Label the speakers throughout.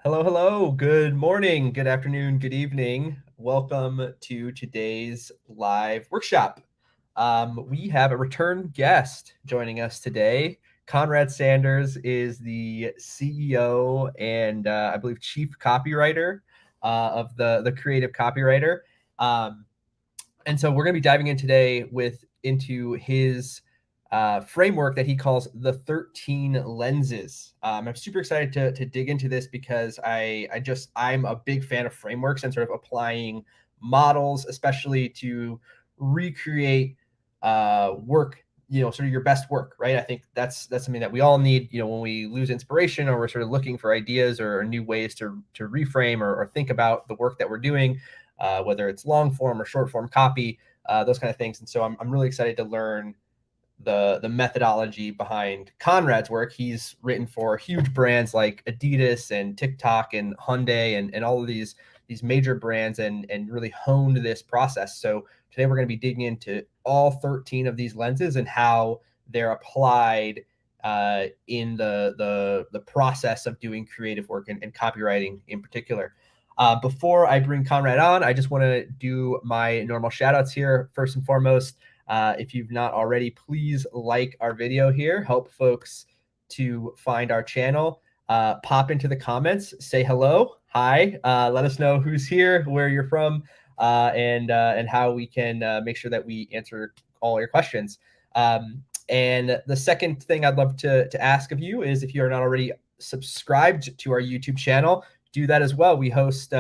Speaker 1: Hello, hello. Good morning, good afternoon, good evening. Welcome to today's live workshop. We have a return guest joining us today. Konrad Sanders is the CEO and I believe chief copywriter of the Creative Copywriter. Um, and so we're going to be diving in today into his framework that he calls the 13 lenses. I'm super excited to dig into this because I'm a big fan of frameworks and sort of applying models, especially to recreate work, sort of your best work, right? I think that's something that we all need, when we lose inspiration or we're sort of looking for ideas or new ways to reframe or think about the work that we're doing, whether it's long form or short form copy, those kind of things. And so I'm really excited to learn the methodology behind Konrad's work. He's written for huge brands like Adidas and TikTok and Hyundai and all of these major brands and really honed this process. So today we're going to be digging into all 13 of these lenses and how they're applied in the process of doing creative work and copywriting in particular. Before I bring Konrad on, I just want to do my normal shout outs here. First and foremost, if you've not already, please like our video here. Help folks to find our channel. Pop into the comments, say hello, hi. Let us know who's here, where you're from, and how we can make sure that we answer all your questions. And the second thing I'd love to ask of you is if you are not already subscribed to our YouTube channel, do that as well. We host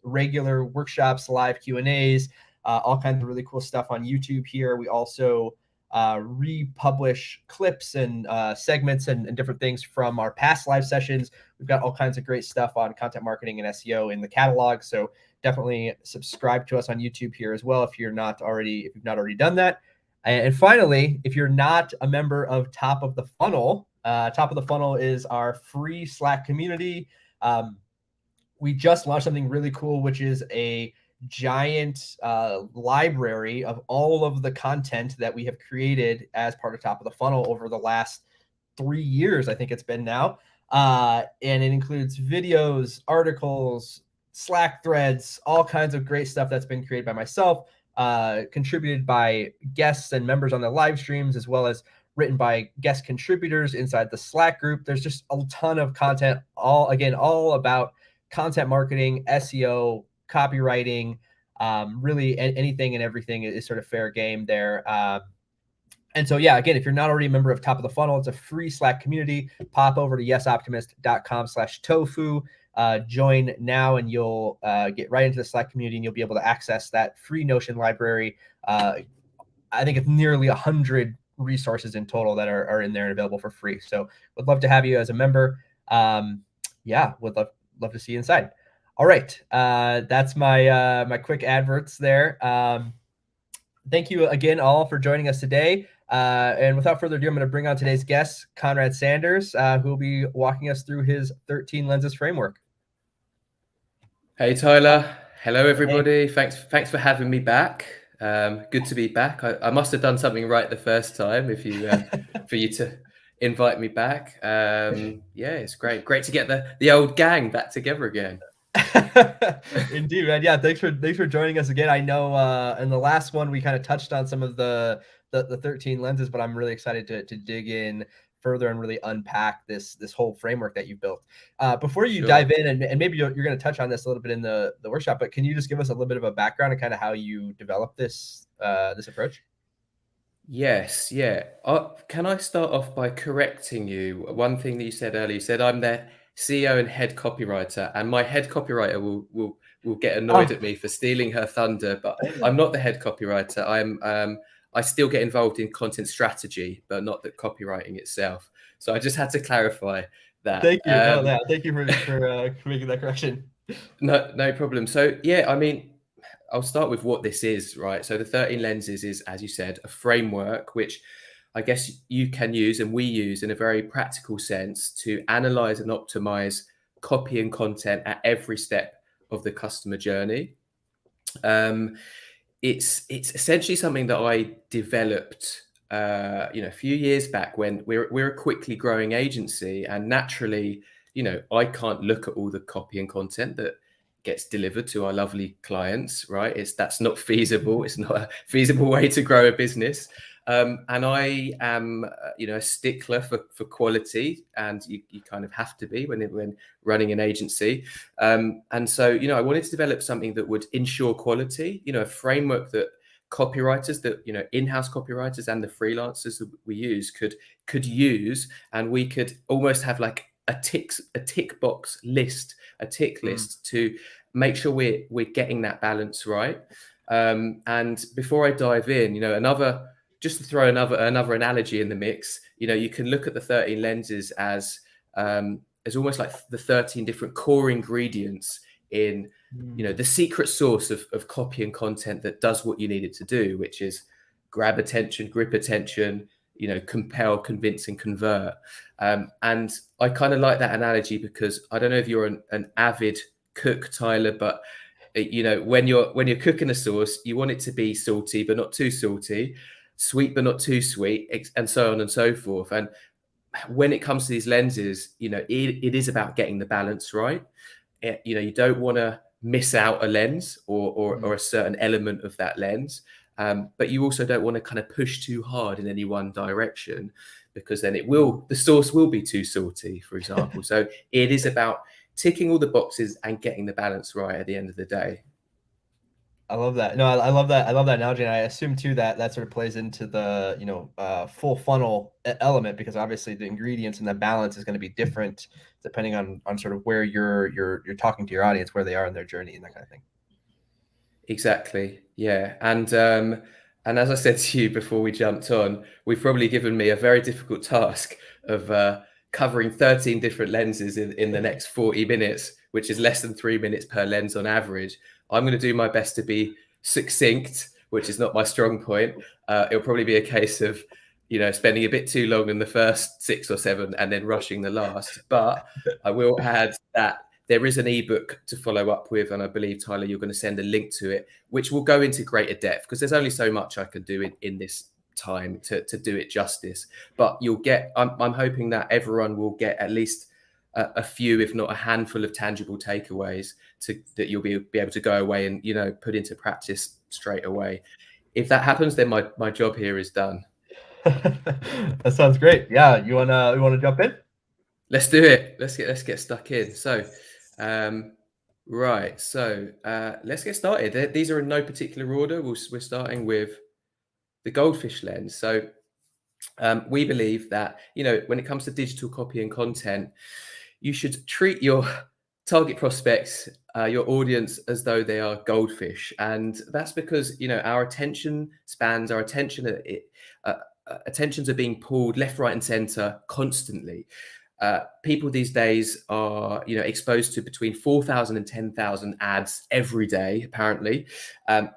Speaker 1: regular workshops, live Q&As, all kinds of really cool stuff on YouTube here. We also republish clips and segments and different things from our past live sessions. We've got all kinds of great stuff on content marketing and SEO in the catalog. So definitely subscribe to us on YouTube here as well if you've not already done that. And finally, if you're not a member of Top of the Funnel, Top of the Funnel is our free Slack community. We just launched something really cool, which is a giant library of all of the content that we have created as part of Top of the Funnel over the last 3 years, I think it's been now. And it includes videos, articles, Slack threads, all kinds of great stuff that's been created by myself, contributed by guests and members on the live streams, as well as written by guest contributors inside the Slack group. There's just a ton of content, all about content marketing, SEO, copywriting, really anything and everything is sort of fair game there. And so, yeah, again, if you're not already a member of Top of the Funnel, it's a free Slack community. Pop over to yesoptimist.com/tofu. Join now and you'll get right into the Slack community and you'll be able to access that free Notion library. I think it's nearly 100 resources in total that are in there and available for free. So would love to have you as a member. Yeah, would love to see you inside. All right, that's my my quick adverts there. Thank you again all for joining us today. And without further ado, I'm going to bring on today's guest, Konrad Sanders, who will be walking us through his 13 lenses framework.
Speaker 2: Hey Tyler, hello everybody. Hey. Thanks for having me back. Good to be back. I must have done something right the first time if you for you to invite me back. Yeah, it's great to get the old gang back together again.
Speaker 1: Indeed, man. Yeah, thanks for joining us again. I know in the last one we kind of touched on some of the 13 lenses, but I'm really excited to dig in further and really unpack this whole framework that you've built. Before you dive in, and maybe you're going to touch on this a little bit in the workshop, but can you just give us a little bit of a background and kind of how you developed this approach?
Speaker 2: Yes, yeah. Can I start off by correcting you? One thing that you said earlier, you said I'm the CEO and head copywriter, and my head copywriter will get annoyed at me for stealing her thunder, but I'm not the head copywriter. I still get involved in content strategy, but not the copywriting itself. So I just had to clarify that.
Speaker 1: Thank you. Thank you for making that correction.
Speaker 2: No problem. So yeah, I mean, I'll start with what this is, right? So the 13 lenses is, as you said, a framework which I guess you can use and we use in a very practical sense to analyze and optimize copy and content at every step of the customer journey. It's essentially something that I developed, a few years back when we're a quickly growing agency, and naturally I can't look at all the copy and content that gets delivered to our lovely clients, right? That's not feasible. It's not a feasible way to grow a business. And I am, a stickler for quality, and you kind of have to be when running an agency. And so, I wanted to develop something that would ensure quality, a framework that copywriters, that in-house copywriters and the freelancers that we use could use, and we could almost have like a tick box list, a tick list to make sure we're getting that balance right. And before I dive in, just to throw another analogy in the mix, you can look at the 13 lenses as almost like the 13 different core ingredients in the secret sauce of copy and content that does what you need it to do, which is grab attention, grip attention, compel, convince, and convert. And I kind of like that analogy because I don't know if you're an avid cook, Tyler, but when you're cooking a sauce, you want it to be salty but not too salty, sweet but not too sweet, and so on and so forth. And when it comes to these lenses, it is about getting the balance right. You don't want to miss out a lens or a certain element of that lens. But you also don't want to kind of push too hard in any one direction, because then the sauce will be too salty, for example. So it is about ticking all the boxes and getting the balance right at the end of the day.
Speaker 1: I love that. No, I love that. I love that analogy. And I assume too that sort of plays into the, full funnel element, because obviously the ingredients and the balance is going to be different depending on sort of where you're talking to your audience, where they are in their journey and that kind of thing.
Speaker 2: Exactly. Yeah. And as I said to you before we jumped on, we've probably given me a very difficult task of covering 13 different lenses in the next 40 minutes, which is less than 3 minutes per lens on average. I'm going to do my best to be succinct, which is not my strong point. It'll probably be a case of, spending a bit too long in the first 6 or 7 and then rushing the last. But I will add that there is an ebook to follow up with, and I believe, Tyler, you're going to send a link to it, which will go into greater depth, because there's only so much I can do in this time to do it justice. But I'm hoping that everyone will get at least a few, if not a handful, of tangible takeaways that you'll be able to go away and put into practice straight away. If that happens, then my job here is done.
Speaker 1: That sounds great. Yeah, you wanna jump in?
Speaker 2: Let's do it. Let's get stuck in. So, right. So let's get started. These are in no particular order. We're starting with the Goldfish lens. So we believe that when it comes to digital copy and content, you should treat your target prospects, your audience, as though they are goldfish, and that's because our attention spans, our attentions are being pulled left, right, and center constantly. People these days are, exposed to between 4,000 and 10,000 ads every day, apparently.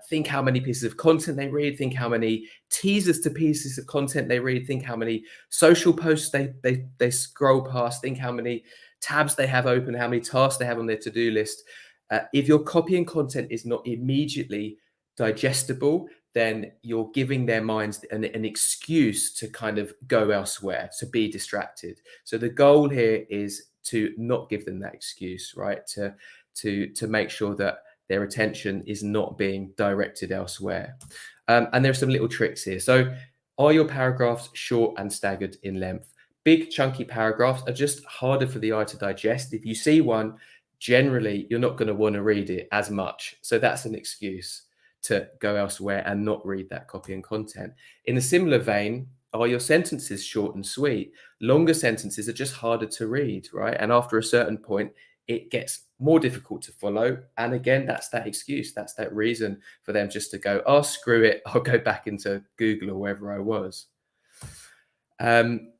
Speaker 2: Think how many pieces of content they read, think how many teasers to pieces of content they read, think how many social posts they scroll past, think how many tabs they have open, how many tasks they have on their to-do list. If your copy and content is not immediately digestible, then you're giving their minds an excuse to kind of go elsewhere, to be distracted. So the goal here is to not give them that excuse, right? To make sure that their attention is not being directed elsewhere. And there are some little tricks here. So are your paragraphs short and staggered in length? Big chunky paragraphs are just harder for the eye to digest. If you see one, generally you're not going to want to read it as much. So that's an excuse to go elsewhere and not read that copy and content. In a similar vein, are your sentences short and sweet? Longer sentences are just harder to read, right? And after a certain point, it gets more difficult to follow. And again, that's that excuse. That's that reason for them just to go, oh, screw it. I'll go back into Google or wherever I was.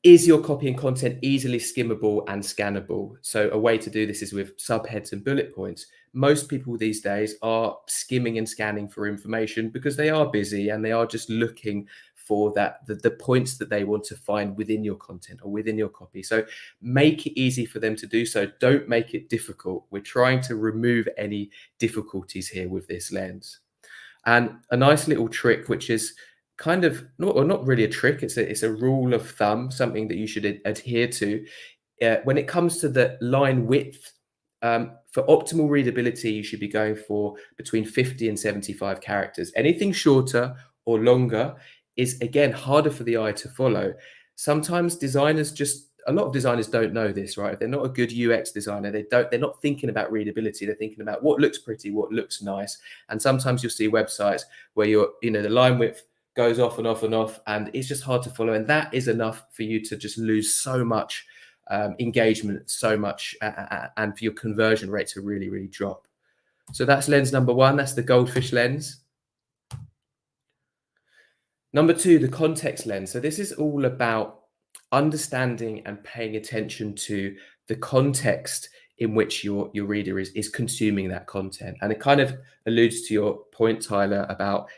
Speaker 2: Is your copy and content easily skimmable and scannable? So a way to do this is with subheads and bullet points. Most people these days are skimming and scanning for information because they are busy and they are just looking for the points that they want to find within your content or within your copy. So make it easy for them to do so. Don't make it difficult. We're trying to remove any difficulties here with this lens. And a nice little trick, which is kind of not really a trick, it's a rule of thumb, something that you should adhere to, when it comes to the line width, for optimal readability, you should be going for between 50 and 75 characters. Anything shorter or longer is, again, harder for the eye to follow. Sometimes a lot of designers don't know this, right? If they're not a good UX designer, they're not thinking about readability. They're thinking about what looks pretty, what looks nice. And sometimes you'll see websites where the line width goes off and off and off, and it's just hard to follow. And that is enough for you to just lose so much engagement, so much, and for your conversion rate to really, really drop. So that's lens number one. That's the Goldfish lens. Number two, the context lens. So this is all about understanding and paying attention to the context in which your reader is consuming that content. And it kind of alludes to your point, Tyler, about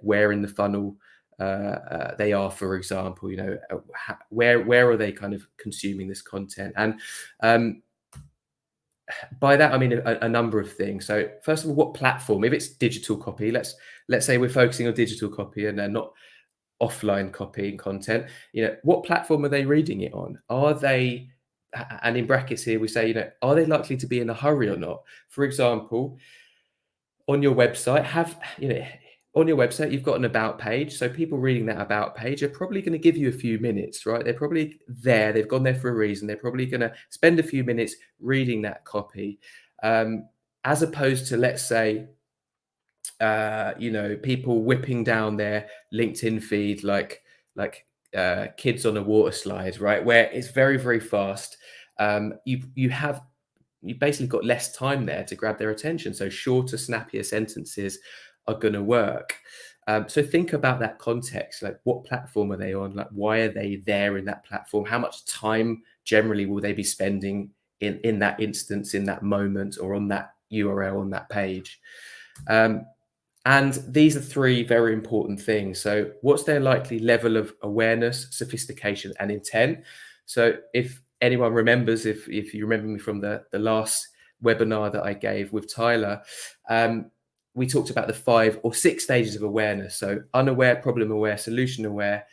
Speaker 2: where in the funnel they are, for example. Where are they kind of consuming this content? And by that I mean a number of things. So first of all, what platform? If it's digital copy, let's say we're focusing on digital copy and they're not offline copying content, what platform are they reading it on? Are they, and in brackets here we say, are they likely to be in a hurry or not? For example, on your website, on your website, you've got an about page. So people reading that about page are probably going to give you a few minutes, right? They're probably there. They've gone there for a reason. They're probably going to spend a few minutes reading that copy, as opposed to, let's say, people whipping down their LinkedIn feed like kids on a water slide, right? Where it's very, very fast. You basically got less time there to grab their attention. So shorter, snappier sentences are going to work. So think about that context. Like, what platform are they on? Like, why are they there in that platform? How much time generally will they be spending in that instance, in that moment, or on that URL, on that page? And these are three very important things. So what's their likely level of awareness, sophistication, and intent? So if anyone remembers, if you remember me from the last webinar that I gave with Tyler, we talked about the 5 or 6 stages of awareness. So unaware, problem aware, solution aware,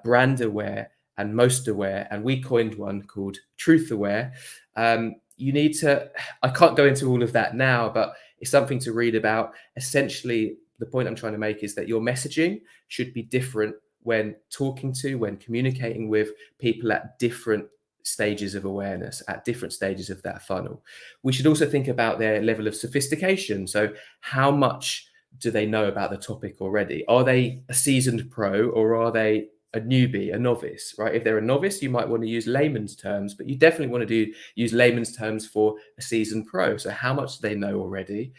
Speaker 2: brand aware, and most aware. And we coined one called truth aware. You need to, I can't go into all of that now, but it's something to read about. Essentially, the point I'm trying to make is that your messaging should be different when communicating with people at different stages of awareness, at different stages of that funnel. We should also think about their level of sophistication. So how much do they know about the topic already? Are they a seasoned pro, or are they a newbie, a novice, right? If they're a novice, you might want to use layman's terms, but you definitely want to use layman's terms for a seasoned pro. So how much do they know already?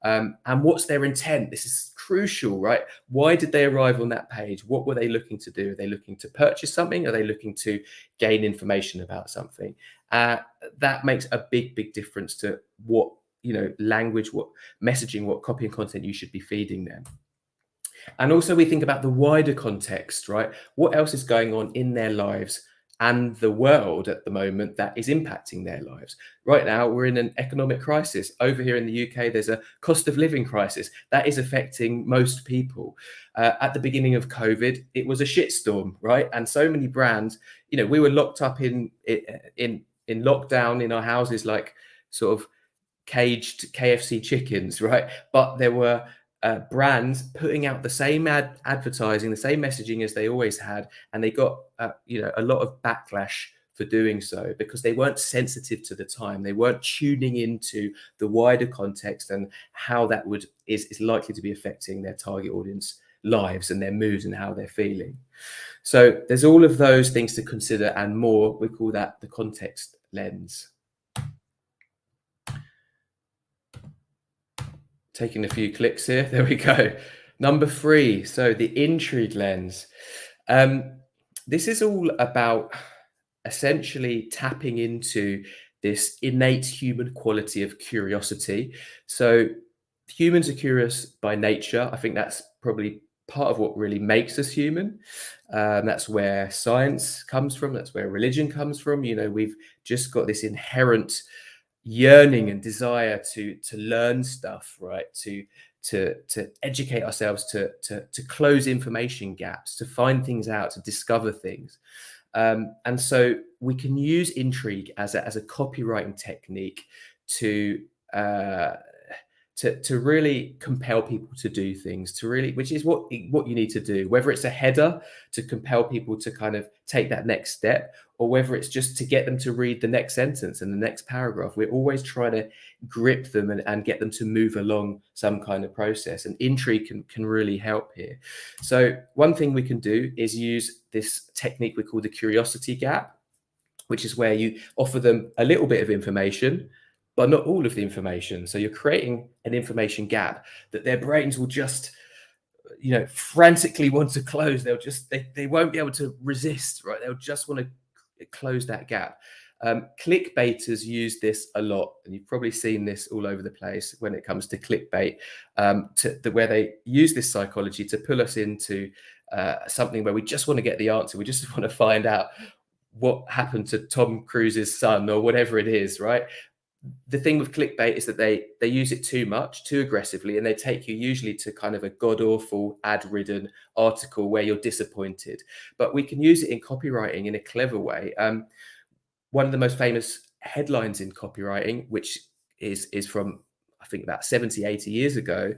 Speaker 2: And what's their intent? This is crucial, right? Why did they arrive on that page? What were they looking to do? Are they looking to purchase something? Are they looking to gain information about something? That makes a big, big difference to what, language, what messaging, what copy and content you should be feeding them. And also we think about the wider context, right? What else is going on in their lives and the world at the moment that is impacting their lives? Right now, we're in an economic crisis. Over here in the UK, there's a cost of living crisis that is affecting most people. At the beginning of COVID, it was a shitstorm, right? And so many brands, we were locked up in lockdown in our houses, like sort of caged KFC chickens, right? But there were brands putting out the same advertising, the same messaging as they always had, and they got a lot of backlash for doing so because they weren't sensitive to the time. They weren't tuning into the wider context and how that is likely to be affecting their target audience lives and their moods and how they're feeling. So there's all of those things to consider and more. We call that the context lens. Taking a few clicks here. There we go. Number 3. So the Intrigue lens. This is all about essentially tapping into this innate human quality of curiosity. So humans are curious by nature. I think that's probably part of what really makes us human. That's where science comes from. That's where religion comes from. We've just got this inherent yearning and desire to learn stuff, right? To educate ourselves, to close information gaps, to find things out, to discover things. And so we can use Intrigue as a copywriting technique to really compel people to do things, which is what you need to do, whether it's a header to compel people to kind of take that next step, or whether it's just to get them to read the next sentence and the next paragraph. We're always trying to grip them and get them to move along some kind of process, and Intrigue can really help here. So one thing we can do is use this technique we call the curiosity gap, which is where you offer them a little bit of information, but not all of the information. So you're creating an information gap that their brains will just, frantically want to close. They won't be able to resist, right? They'll just want to close that gap. Clickbaiters use this a lot, and you've probably seen this all over the place when it comes to clickbait, where they use this psychology to pull us into something where we just want to get the answer. We just want to find out what happened to Tom Cruise's son or whatever it is, right? The thing with clickbait is that they use it too much, too aggressively, and they take you usually to kind of a god-awful, ad-ridden article where you're disappointed. But we can use it in copywriting in a clever way. One of the most famous headlines in copywriting, which is from, I think, about 70, 80 years ago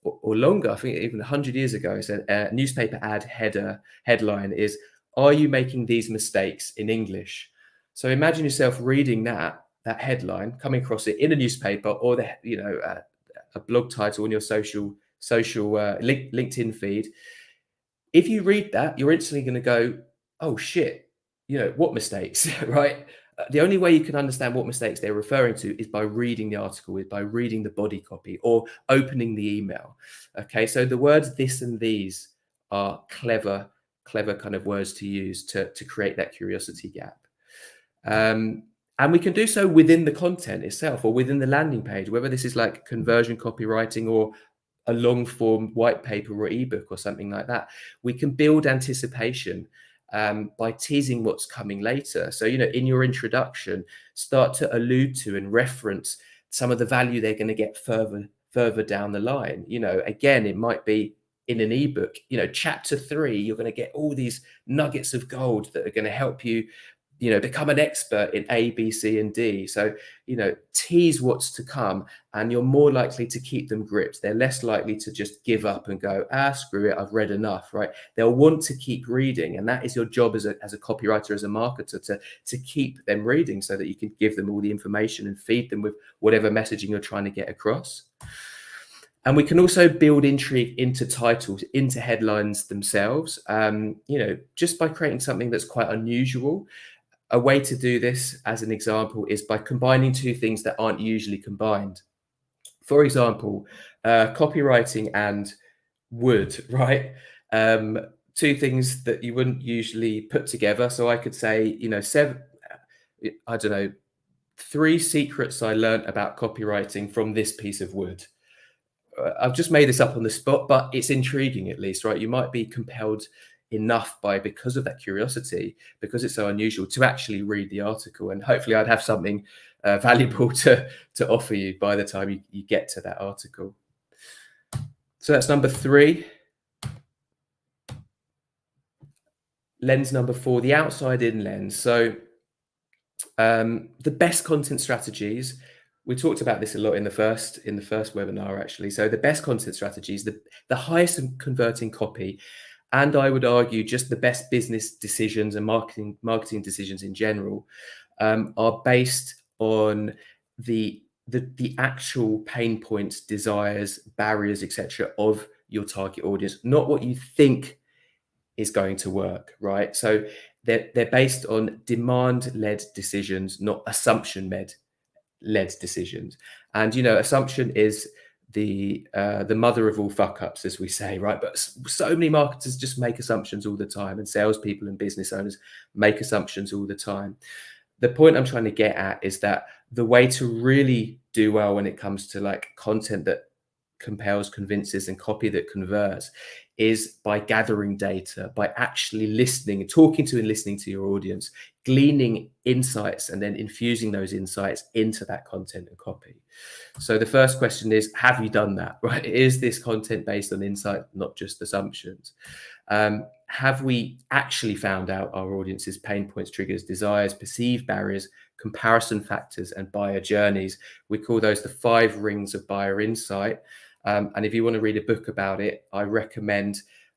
Speaker 2: or longer, I think even 100 years ago, it's a newspaper ad headline is, "Are you making these mistakes in English?" So imagine yourself reading that headline, coming across it in a newspaper or a blog title on your social LinkedIn feed. If you read that, you're instantly going to go, "Oh shit, what mistakes?" Right? The only way you can understand what mistakes they're referring to is by reading the article, is by reading the body copy or opening the email. Okay, so the words "this" and "these" are clever kind of words to use to create that curiosity gap. And we can do so within the content itself or within the landing page, whether this is like conversion copywriting or a long form white paper or ebook or something like that. We can build anticipation by teasing what's coming later. So, in your introduction, start to allude to and reference some of the value they're going to get further down the line. Again, it might be in an ebook, chapter 3, you're going to get all these nuggets of gold that are going to help you become an expert in A, B, C, and D. So, tease what's to come, and you're more likely to keep them gripped. They're less likely to just give up and go, screw it, I've read enough, right? They'll want to keep reading. And that is your job as a copywriter, as a marketer, to keep them reading so that you can give them all the information and feed them with whatever messaging you're trying to get across. And we can also build intrigue into titles, into headlines themselves, just by creating something that's quite unusual. A way to do this, as an example, is by combining two things that aren't usually combined. For example, copywriting and wood, right? Two things that you wouldn't usually put together. So I could say, 3 secrets I learned about copywriting from this piece of wood. I've just made this up on the spot, but it's intriguing at least, right? You might be compelled enough because of that curiosity, because it's so unusual, to actually read the article. And hopefully I'd have something valuable to offer you by the time you get to that article. So that's number 3. Lens number 4, the outside-in lens. So the best content strategies, we talked about this a lot in the first webinar, actually. So the best content strategies, the highest converting copy, and I would argue just the best business decisions and marketing decisions in general, are based on the actual pain points, desires, barriers, etc. of your target audience, not what you think is going to work, right? So they're based on demand-led decisions, not assumption-led decisions. And assumption is the mother of all fuck ups, as we say, right? But so many marketers just make assumptions all the time, and salespeople and business owners make assumptions all the time. The point I'm trying to get at is that the way to really do well when it comes to like content that compels, convinces, and copy that converts is by gathering data, by actually listening and talking to and listening to your audience, gleaning insights, and then infusing those insights into that content and copy. So the first question is, have you done that, right? Is this content based on insight, not just assumptions? have we actually found out our audience's pain points, triggers, desires, perceived barriers, comparison factors, and buyer journeys? We call those the 5 rings of buyer insight. And if you want to read a book about it, I recommend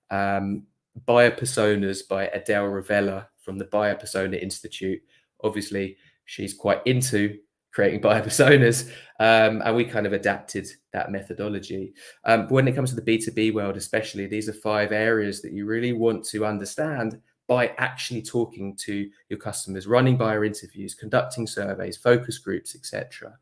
Speaker 2: Buyer Personas by Adele Ravella from the Buyer Persona Institute. Obviously, she's quite into creating buyer personas, and we kind of adapted that methodology. But when it comes to the B2B world, especially, these are 5 areas that you really want to understand by actually talking to your customers, running buyer interviews, conducting surveys, focus groups, etc.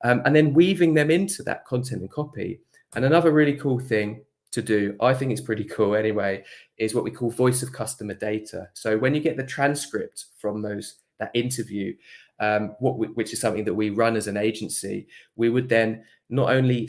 Speaker 2: And then weaving them into that content and copy. And another really cool thing to do, I think it's pretty cool anyway, is what we call voice of customer data. So when you get the transcript from that interview, which is something that we run as an agency, we would then not only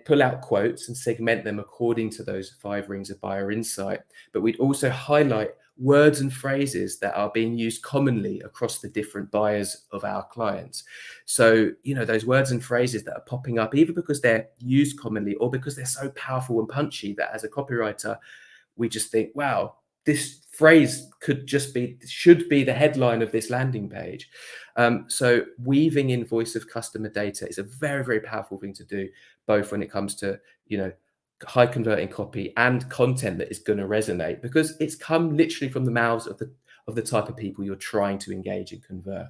Speaker 2: pull out quotes and segment them according to those 5 rings of buyer insight, but we'd also highlight words and phrases that are being used commonly across the different buyers of our clients. So, those words and phrases that are popping up, either because they're used commonly or because they're so powerful and punchy that as a copywriter, we just think, wow, this phrase should be the headline of this landing page. So weaving in voice of customer data is a very, very powerful thing to do, both when it comes to, high converting copy and content that is going to resonate, because it's come literally from the mouths of the type of people you're trying to engage and convert.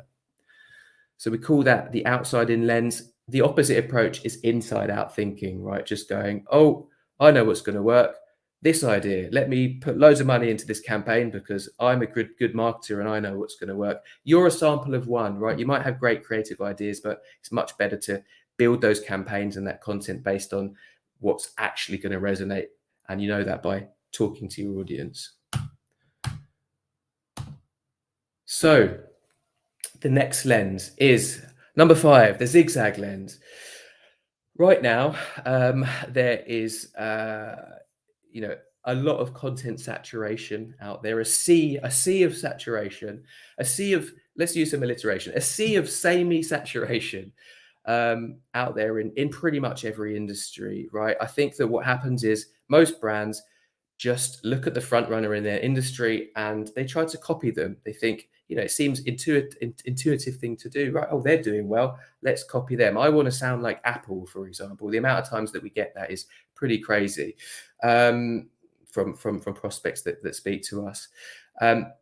Speaker 2: So we call that the outside in lens. The opposite approach is inside out thinking, right? Just going, oh, I know what's going to work. This idea, let me put loads of money into this campaign because I'm a good marketer and I know what's going to work. You're a sample of one, right? You might have great creative ideas, but it's much better to build those campaigns and that content based on what's actually going to resonate. And you know that by talking to your audience. So the next lens is number 5, the zigzag lens. Right now, there is, a lot of content saturation out there, a sea of saturation, let's use some alliteration, a sea of samey saturation out there in pretty much every industry, right? I think that what happens is most brands just look at the front runner in their industry and they try to copy them. They think, it seems intuitive thing to do, right? Oh, they're doing well, let's copy them. I want to sound like Apple, for example. The amount of times that we get that is pretty crazy from prospects that speak to us.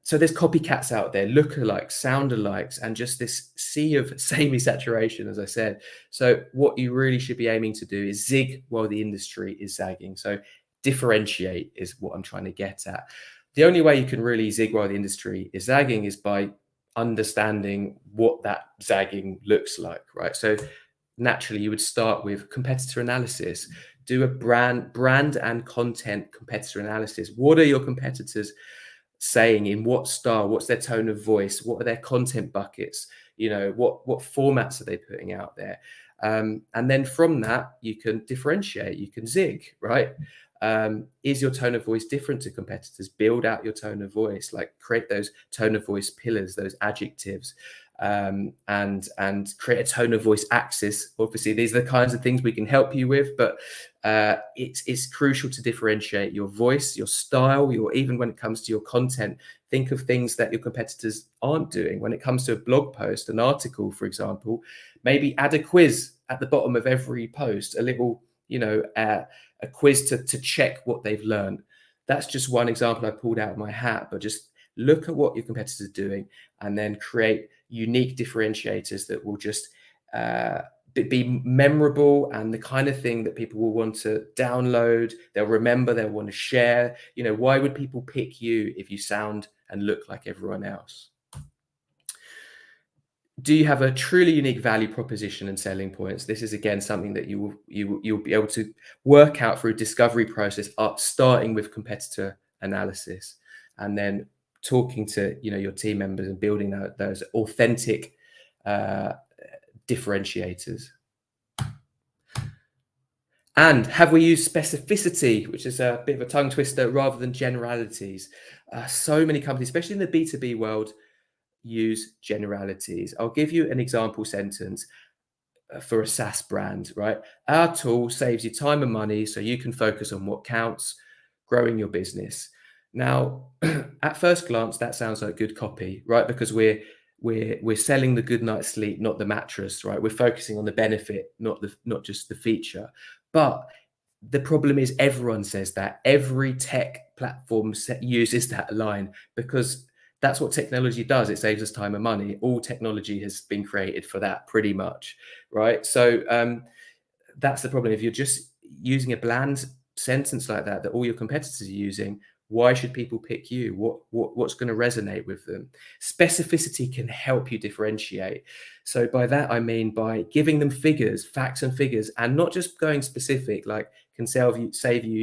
Speaker 2: So there's copycats out there, lookalikes, soundalikes, and just this sea of samey saturation, as I said. So what you really should be aiming to do is zig while the industry is zagging. So differentiate is what I'm trying to get at. The only way you can really zig while the industry is zagging is by understanding what that zagging looks like, right? So naturally, you would start with competitor analysis. Do a brand and content competitor analysis. What are your competitors saying, in what style? What's their tone of voice? What are their content buckets? What formats are they putting out there? And then from that, you can differentiate, you can zig, right? Is your tone of voice different to competitors? Build out your tone of voice, like create those tone of voice pillars, those adjectives, and create a tone of voice axis. Obviously, these are the kinds of things we can help you with, but it's crucial to differentiate your voice, your style, even when it comes to your content. Think of things that your competitors aren't doing. When it comes to a blog post, an article, for example, maybe add a quiz at the bottom of every post, a little, a quiz to check what they've learned. That's just one example I pulled out of my hat, but just look at what your competitors are doing and then create unique differentiators that will just be memorable and the kind of thing that people will want to download, they'll remember, they'll want to share. Why would people pick you if you sound and look like everyone else? Do you have a truly unique value proposition and selling points? This is again something that you'll be able to work out through discovery process, starting with competitor analysis, and then talking to your team members and building those authentic differentiators. And have we used specificity, which is a bit of a tongue twister, rather than generalities? So many companies, especially in the B2B world, use generalities. I'll give you an example sentence for a SaaS brand, right? Our tool saves you time and money so you can focus on what counts, growing your business. Now, at first glance, that sounds like good copy, right? Because we're selling the good night's sleep, not the mattress, right? We're focusing on the benefit, not just the feature. But the problem is everyone says that. Every tech platform uses that line because that's what technology does. It saves us time and money. All technology has been created for that, pretty much, right? So that's the problem. If you're just using a bland sentence like that all your competitors are using, why should people pick you? What's going to resonate with them? Specificity can help you differentiate. So by that I mean by giving them figures, facts and figures, and not just going specific, like can save you,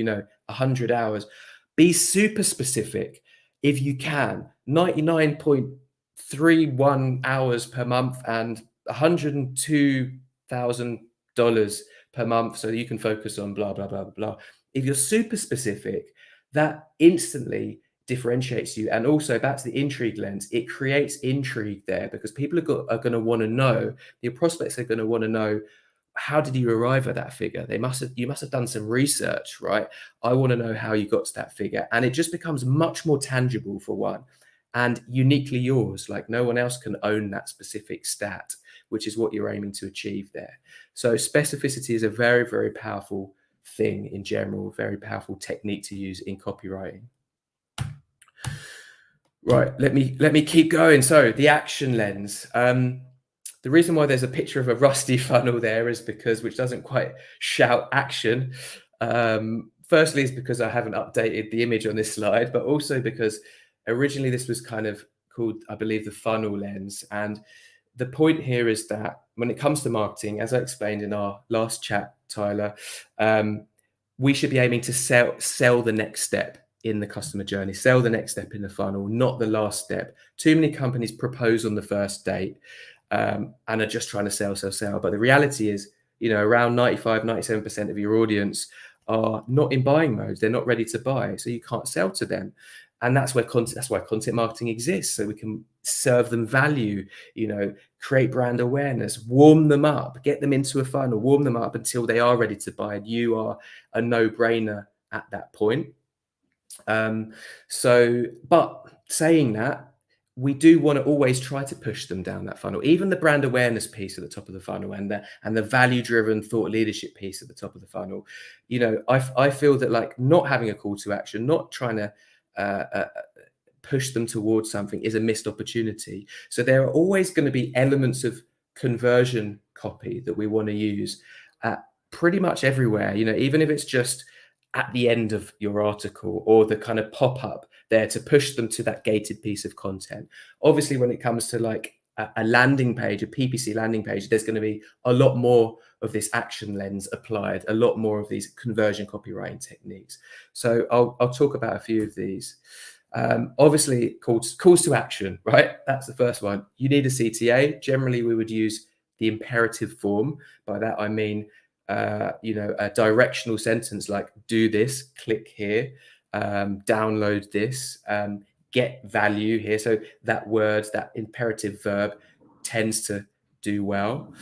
Speaker 2: 100 hours. Be super specific if you can. 99.31 hours per month and $102,000 per month, so you can focus on blah blah blah blah blah. If you're super specific, that instantly differentiates you. And also back to the intrigue lens, it creates intrigue there because people are going to want to know, your prospects are going to want to know, how did you arrive at that figure? You must have done some research, right? I want to know how you got to that figure. And it just becomes much more tangible for one and uniquely yours. Like no one else can own that specific stat, which is what you're aiming to achieve there. So specificity is a very, very powerful thing in general, very powerful technique to use in copywriting. Right, let me keep going. So the action lens. The reason why there's a picture of a rusty funnel there is because, which doesn't quite shout action. Firstly, is because I haven't updated the image on this slide, but also because originally this was kind of called, I believe, the funnel lens. And the point here is that when it comes to marketing, as I explained in our last chat, Tyler, we should be aiming to sell the next step in the customer journey, sell the next step in the funnel, not the last step. Too many companies propose on the first date and are just trying to sell. But the reality is, around 95, 97% of your audience are not in buying mode. They're not ready to buy. So you can't sell to them. And that's why content marketing exists. So we can serve them value, create brand awareness, warm them up, get them into a funnel, warm them up until they are ready to buy. And you are a no-brainer at that point. But saying that, we do want to always try to push them down that funnel, even the brand awareness piece at the top of the funnel and the value-driven thought leadership piece at the top of the funnel. I feel that like not having a call to action, not trying to push them towards something is a missed opportunity. So there are always going to be elements of conversion copy that we want to use pretty much everywhere, even if it's just at the end of your article or the kind of pop-up there to push them to that gated piece of content. Obviously, when it comes to like a landing page, a PPC landing page, there's going to be a lot more of this action lens applied, a lot more of these conversion copywriting techniques. So I'll talk about a few of these. Obviously, calls to action, right? That's the first one. You need a CTA. Generally, we would use the imperative form. By that, I mean, a directional sentence like do this, click here, download this, get value here. So that word, that imperative verb tends to do well.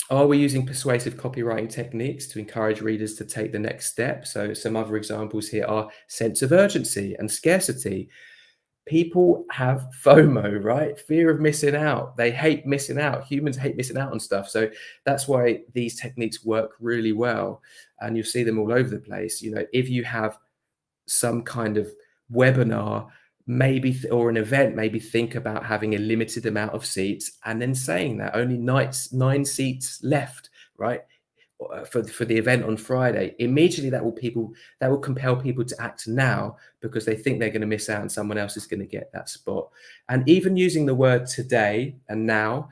Speaker 2: Are we using persuasive copywriting techniques to encourage readers to take the next step? So some other examples here are sense of urgency and scarcity. People have FOMO, right? Fear of missing out. They hate missing out. Humans hate missing out on stuff. So that's why these techniques work really well. And you'll see them all over the place. If you have some kind of webinar, or an event, maybe think about having a limited amount of seats and then saying that only 9 seats left, right? For the event on Friday. Immediately that will compel people to act now because they think they're going to miss out and someone else is going to get that spot. And even using the word today and now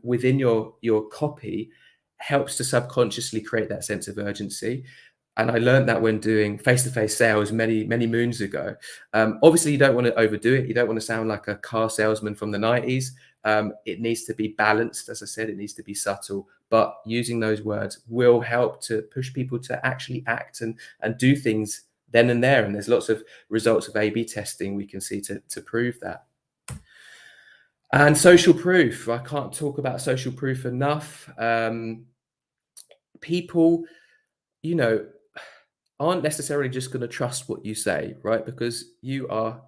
Speaker 2: within your copy helps to subconsciously create that sense of urgency. And I learned that when doing face-to-face sales many moons ago. Obviously, you don't want to overdo it. You don't want to sound like a car salesman from the 90s. It needs to be balanced. As I said, it needs to be subtle. But using those words will help to push people to actually act and do things then and there. And there's lots of results of A/B testing we can see to prove that. And social proof. I can't talk about social proof enough. People, aren't necessarily just going to trust what you say, right? Because you are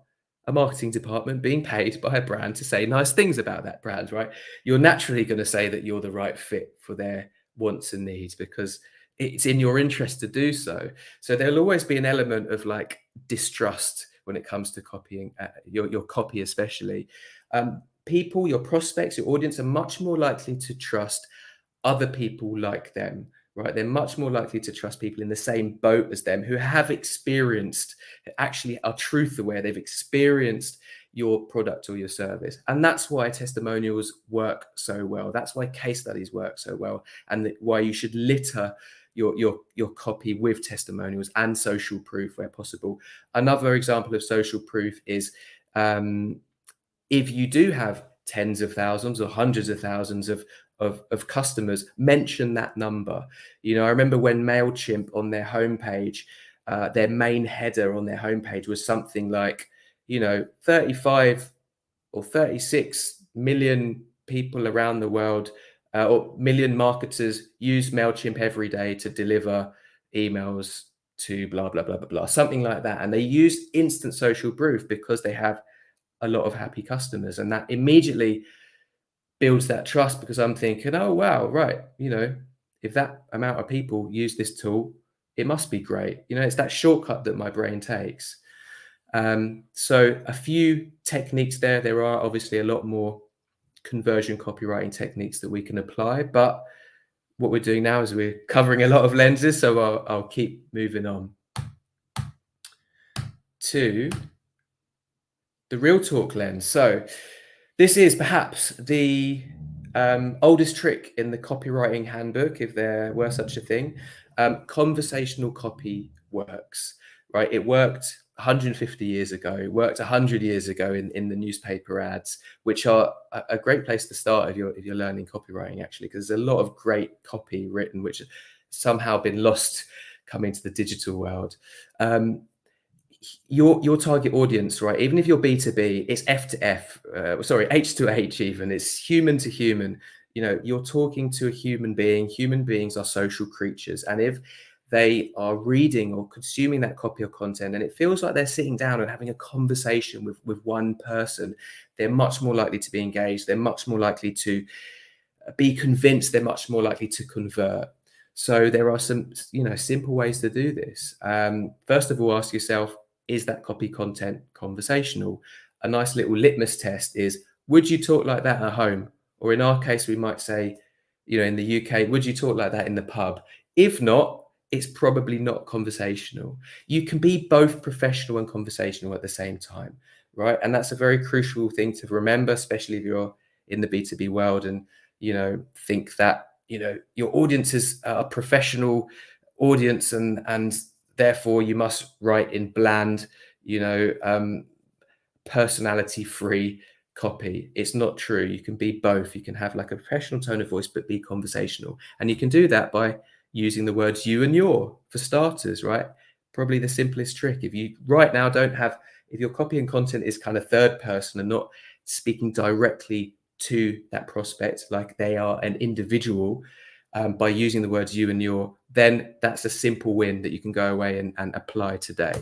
Speaker 2: a marketing department being paid by a brand to say nice things about that brand, right? You're naturally going to say that you're the right fit for their wants and needs because it's in your interest to do so. So there'll always be an element of like distrust when it comes to copying your copy, especially. People, your prospects, your audience are much more likely to trust other people like them, right? They're much more likely to trust people in the same boat as them who have experienced, actually are truth aware, they've experienced your product or your service. And that's why testimonials work so well. That's why case studies work so well, and why you should litter your copy with testimonials and social proof where possible. Another example of social proof is if you do have tens of thousands or hundreds of thousands of customers, mention that number. You know, I remember when MailChimp on their homepage, their main header on their homepage was something like, 35 or 36 million people around the world, or million marketers use MailChimp every day to deliver emails to blah, blah, blah, blah, blah, something like that. And they use instant social proof because they have a lot of happy customers. And that immediately builds that trust because I'm thinking, oh, wow, right. If that amount of people use this tool, it must be great. It's that shortcut that my brain takes. So a few techniques there. There are obviously a lot more conversion copywriting techniques that we can apply, but what we're doing now is we're covering a lot of lenses. So I'll keep moving on to the real talk lens. So this is perhaps the oldest trick in the copywriting handbook, if there were such a thing. Conversational copy works, right? It worked 150 years ago, it worked 100 years ago in the newspaper ads, which are a great place to start if you're learning copywriting, actually, because there's a lot of great copy written, which has somehow been lost coming to the digital world. Your target audience, right? Even if you're B2B, it's F to F, H to H, even it's human to human. You're talking to a human being. Human beings are social creatures, and if they are reading or consuming that copy or content, and it feels like they're sitting down and having a conversation with one person, they're much more likely to be engaged. They're much more likely to be convinced. They're much more likely to convert. So there are some, simple ways to do this. First of all, ask yourself, is that copy content conversational? A nice little litmus test is, would you talk like that at home? Or in our case, we might say, in the UK, would you talk like that in the pub? If not, it's probably not conversational. You can be both professional and conversational at the same time, right? And that's a very crucial thing to remember, especially if you're in the B2B world and, think that, your audience is a professional audience and therefore you must write in bland, personality free copy. It's not true. You can be both. You can have like a professional tone of voice, but be conversational. And you can do that by using the words you and your for starters, right? Probably the simplest trick. If you right now if your copy and content is kind of third person and not speaking directly to that prospect like they are an individual, by using the words you and your, then that's a simple win that you can go away and apply today.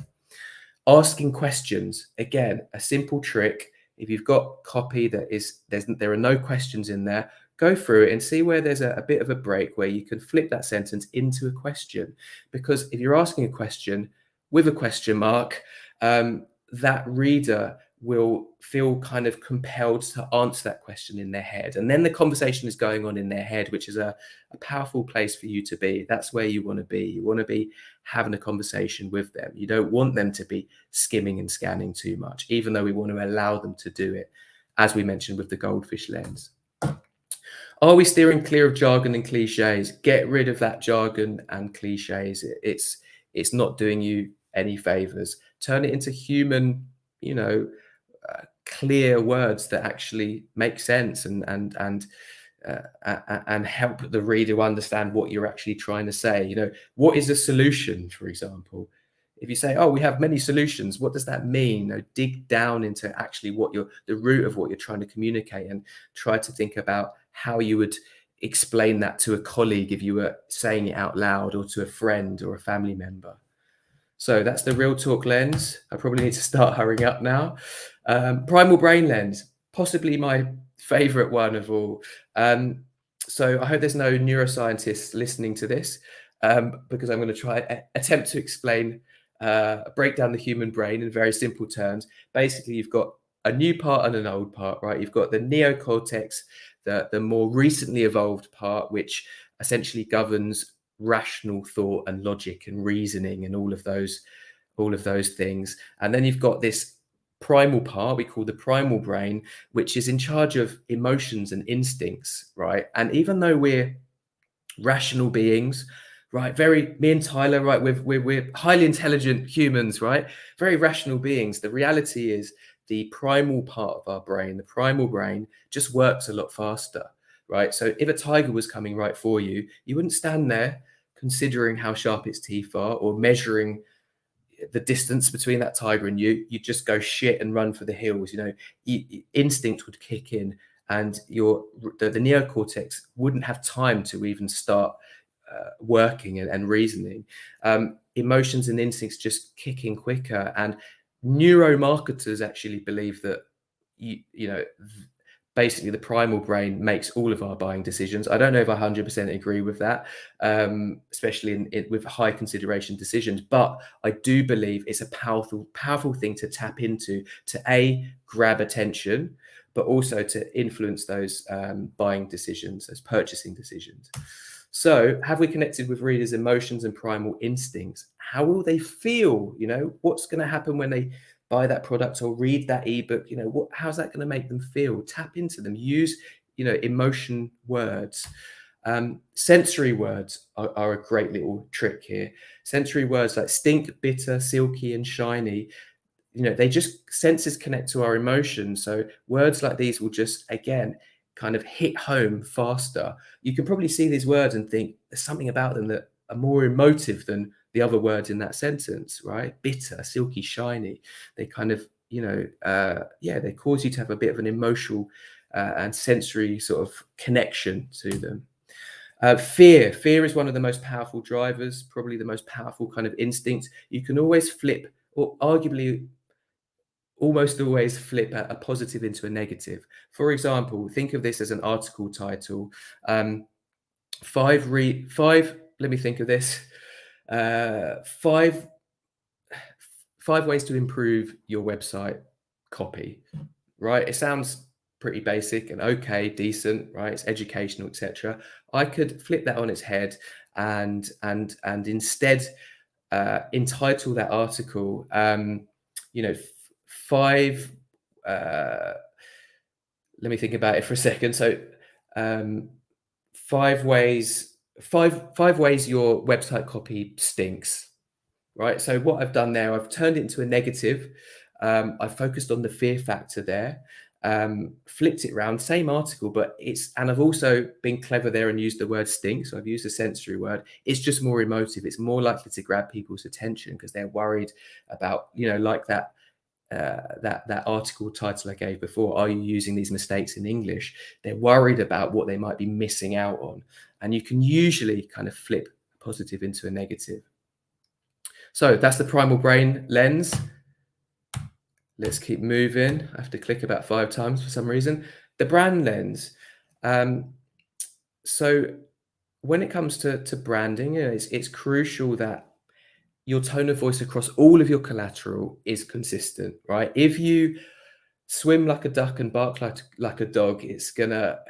Speaker 2: Asking questions, again, a simple trick. If you've got copy there are no questions in there, go through it and see where there's a bit of a break where you can flip that sentence into a question. Because if you're asking a question with a question mark, that reader will feel kind of compelled to answer that question in their head. And then the conversation is going on in their head, which is a powerful place for you to be. That's where you want to be. You want to be having a conversation with them. You don't want them to be skimming and scanning too much, even though we want to allow them to do it, as we mentioned with the Goldfish lens. Are we steering clear of jargon and cliches? Get rid of that jargon and cliches. It's not doing you any favors. Turn it into human, clear words that actually make sense and help the reader understand what you're actually trying to say. What is a solution, for example? If you say, oh, we have many solutions, what does that mean? Dig down into actually the root of what you're trying to communicate, and try to think about how you would explain that to a colleague if you were saying it out loud, or to a friend or a family member. So that's the real talk lens. I probably need to start hurrying up now. Primal Brain lens, possibly my favorite one of all. So I hope there's no neuroscientists listening to this, because I'm going to try attempt to explain, break down the human brain in very simple terms. Basically, you've got a new part and an old part, right? You've got the neocortex, the more recently evolved part, which essentially governs rational thought and logic and reasoning and all of those things. And then you've got this primal part we call the primal brain, which is in charge of emotions and instincts, right? And even though we're rational beings, right, very, me and Tyler, right, we're highly intelligent humans, right, very rational beings, the reality is the primal part of our brain, the primal brain, just works a lot faster, right? So if a tiger was coming right for you, you wouldn't stand there considering how sharp its teeth are or measuring the distance between that tiger and you just go shit and run for the hills. Instinct would kick in, and the neocortex wouldn't have time to even start working and reasoning. Emotions and instincts just kick in quicker, and neuromarketers actually believe that basically the primal brain makes all of our buying decisions. I don't know if I 100% agree with that, especially with high consideration decisions, but I do believe it's a powerful thing to tap into, to grab attention, but also to influence those buying decisions, those purchasing decisions. So have we connected with readers' emotions and primal instincts? How will they feel? What's going to happen when they buy that product or read that ebook? How's that going to make them feel? Tap into them. Use emotion words. Sensory words are a great little trick here. Sensory words like stink, bitter, silky, and shiny, they just, senses connect to our emotions. So words like these will just, again, kind of hit home faster. You can probably see these words and think there's something about them that are more emotive than the other words in that sentence, right? Bitter, silky, shiny. They kind of, they cause you to have a bit of an emotional and sensory sort of connection to them. Fear is one of the most powerful drivers, probably the most powerful kind of instinct. You can always flip, or arguably almost always flip a positive into a negative. For example, think of this as an article title. Let me think of this. Five ways to improve your website copy, right? It sounds pretty basic and okay, decent, right? It's educational, etc. I could flip that on its head and instead entitle that article, five. Let me think about it for a second. So, 5 ways your website copy stinks, right? So what I've done there, I've turned it into a negative. I've focused on the fear factor there, flipped it around, same article, and I've also been clever there and used the word stink. So I've used a sensory word. It's just more emotive. It's more likely to grab people's attention because they're worried about, like that article title I gave before, are you using these mistakes in English? They're worried about what they might be missing out on. And you can usually kind of flip a positive into a negative. So that's the primal brain lens. Let's keep moving. I have to click about 5 times for some reason. The brand lens. So when it comes to branding, it's crucial that your tone of voice across all of your collateral is consistent, right? If you swim like a duck and bark like a dog, it's gonna,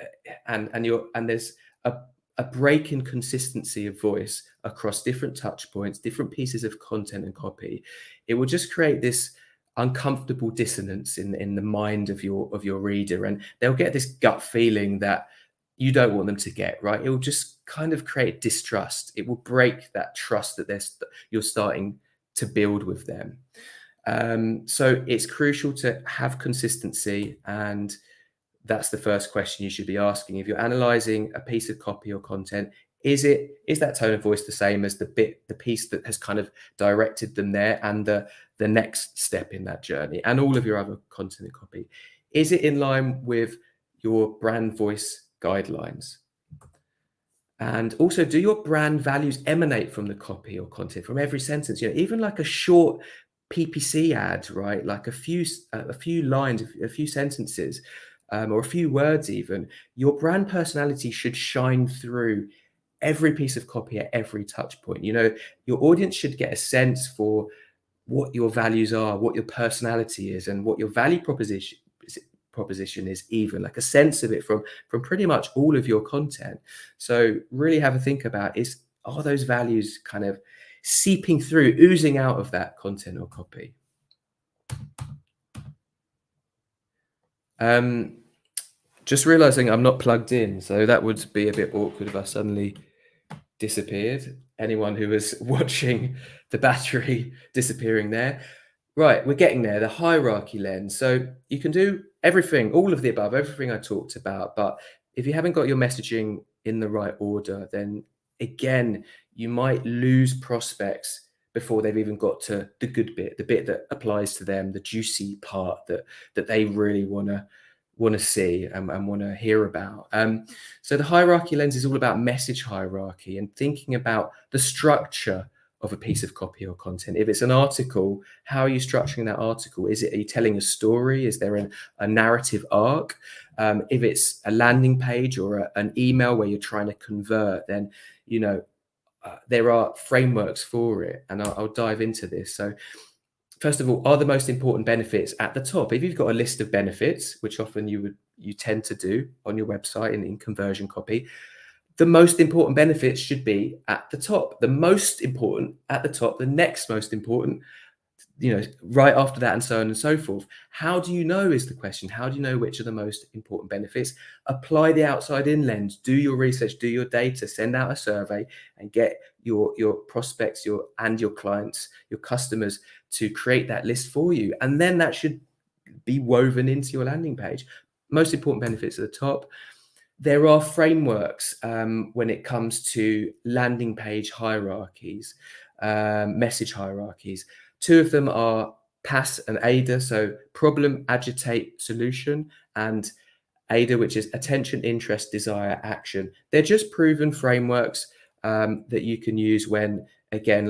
Speaker 2: and there's a break in consistency of voice across different touch points, different pieces of content and copy. It will just create this uncomfortable dissonance in the mind of your reader, and they'll get this gut feeling that you don't want them to get, right? It will just kind of create distrust. It will break that trust that you're starting to build with them. So it's crucial to have consistency, and that's the first question you should be asking. If you're analyzing a piece of copy or content, is that tone of voice the same as the piece that has kind of directed them there, and the next step in that journey, and all of your other content and copy? Is it in line with your brand voice guidelines? And also, do your brand values emanate from the copy or content, from every sentence? Even like a short PPC ad, right? Like a few lines, a few sentences, or a few words even. Your brand personality should shine through every piece of copy at every touch point. Your audience should get a sense for what your values are, what your personality is, and what your value proposition is, even like a sense of it from pretty much all of your content. So really have a think about, are those values kind of seeping through, oozing out of that content or copy? Just realizing I'm not plugged in, so that would be a bit awkward if I suddenly disappeared. Anyone who was watching the battery disappearing there. Right, we're getting there, the hierarchy lens. So you can do everything, all of the above, everything I talked about. But if you haven't got your messaging in the right order, then again, you might lose prospects before they've even got to the good bit, the bit that applies to them, the juicy part that they really want to see and want to hear about. So the hierarchy lens is all about message hierarchy and thinking about the structure of a piece of copy or content. If it's an article, how are you structuring that article? Are you telling a story? Is there a narrative arc? If it's a landing page or an email where you're trying to convert, then there are frameworks for it, and I'll dive into this. So first of all, are the most important benefits at the top? If you've got a list of benefits, which often you tend to do on your website in conversion copy, the most important benefits should be at the top. The most important at the top, the next most important, right after that, and so on and so forth. How do you know is the question. How do you know which are the most important benefits? Apply the outside in lens, do your research, do your data, send out a survey and get your prospects, your clients, your customers to create that list for you. And then that should be woven into your landing page. Most important benefits at the top. There are frameworks when it comes to landing page hierarchies, message hierarchies. Two of them are PAS and AIDA, so problem, agitate, solution, and AIDA, which is attention, interest, desire, action. They're just proven frameworks that you can use when, again,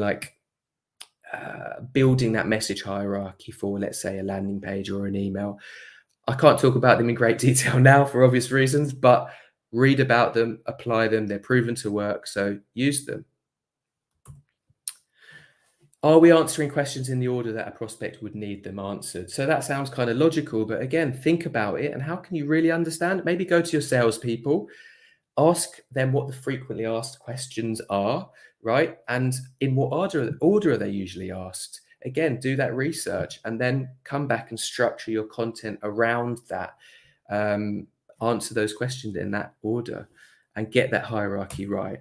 Speaker 2: building that message hierarchy for, let's say, a landing page or an email. I can't talk about them in great detail now for obvious reasons, but read about them, apply them. They're proven to work, so use them. Are we answering questions in the order that a prospect would need them answered? So that sounds kind of logical, but again, think about it and how can you really understand? Maybe go to your salespeople, ask them what the frequently asked questions are, right? And in what order are they usually asked? Again, do that research and then come back and structure your content around that. Answer those questions in that order and get that hierarchy right.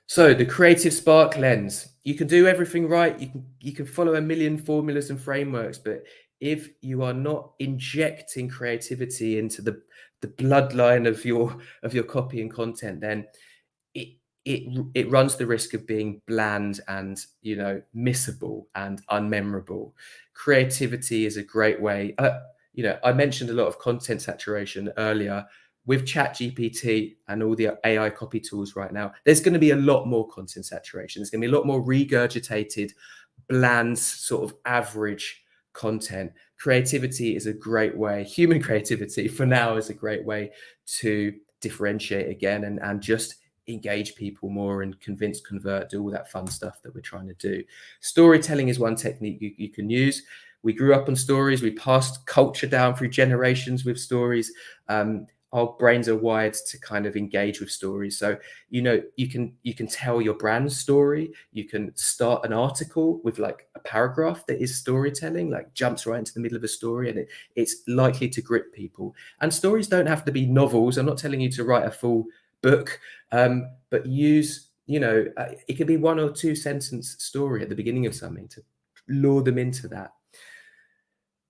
Speaker 2: So the creative spark lens, you can do everything right. You can follow a million formulas and frameworks, but if you are not injecting creativity into the bloodline of your copy and content, then it runs the risk of being bland and missable and unmemorable. Creativity is a great way. I mentioned a lot of content saturation earlier. With ChatGPT and all the AI copy tools right now, there's going to be a lot more content saturation. There's going to be a lot more regurgitated, bland, sort of average content. Creativity is a great way, human creativity for now is a great way to differentiate again and just engage people more and convince, convert, do all that fun stuff that we're trying to do. Storytelling is one technique you can use. We grew up on stories. We passed culture down through generations with stories. Our brains are wired to kind of engage with stories. So, you can tell your brand story. You can start an article with like a paragraph that is storytelling, like jumps right into the middle of a story, and it's likely to grip people. And stories don't have to be novels. I'm not telling you to write a full book, but use, it could be 1 or 2 sentence story at the beginning of something to lure them into that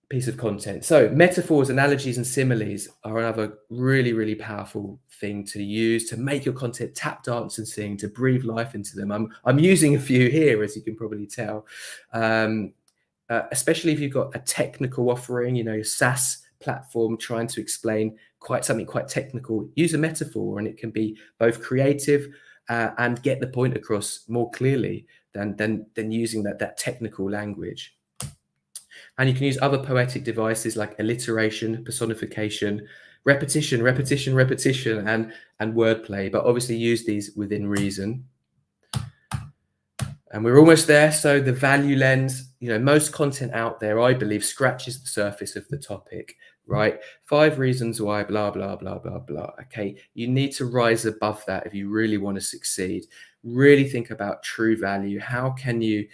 Speaker 2: piece of content. So metaphors, analogies, and similes are another really, really powerful thing to use to make your content tap, dance, and sing, to breathe life into them. I'm using a few here, as you can probably tell, especially if you've got a technical offering, a SaaS platform trying to explain something quite technical, use a metaphor, and it can be both creative and get the point across more clearly than using that technical language. And you can use other poetic devices like alliteration, personification, repetition, and wordplay, but obviously use these within reason. And we're almost there. So the value lens, most content out there, I believe, scratches the surface of the topic, right? 5 reasons why, blah, blah, blah, blah, blah. Okay. You need to rise above that if you really want to succeed. Really think about true value. How can you